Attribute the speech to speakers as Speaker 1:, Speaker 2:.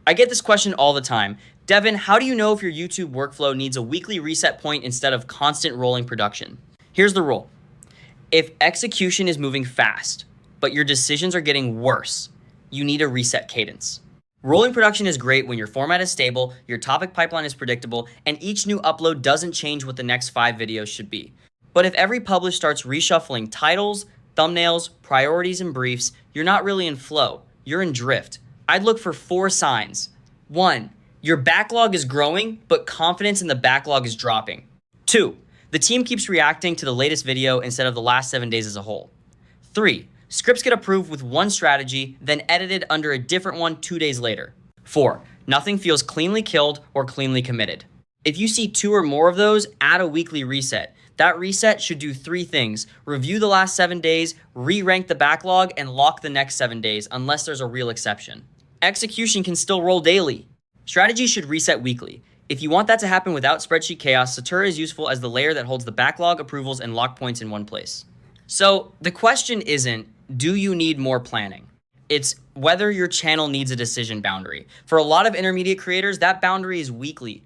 Speaker 1: I get this question all the time. Devin, how do you know if your YouTube workflow needs a weekly reset point instead of constant rolling production? Here's the rule. If execution is moving fast, but your decisions are getting worse, you need a reset cadence. Rolling production is great when your format is stable, your topic pipeline is predictable, and each new upload doesn't change what the next 5 videos should be. But if every publish starts reshuffling titles, thumbnails, priorities, and briefs, you're not really in flow. You're in drift. I'd look for 4 signs. 1, your backlog is growing, but confidence in the backlog is dropping. 2, the team keeps reacting to the latest video instead of the last 7 days as a whole. 3, scripts get approved with one strategy, then edited under a different one 2 days later. 4, nothing feels cleanly killed or cleanly committed. If you see 2 or more of those, add a weekly reset. That reset should do 3 things: review the last 7 days, re-rank the backlog, and lock the next 7 days, unless there's a real exception. Execution can still roll daily. Strategy should reset weekly. If you want that to happen without spreadsheet chaos, Satura is useful as the layer that holds the backlog, approvals, and lock points in one place. So the question isn't, do you need more planning? It's whether your channel needs a decision boundary. For a lot of intermediate creators, that boundary is weekly.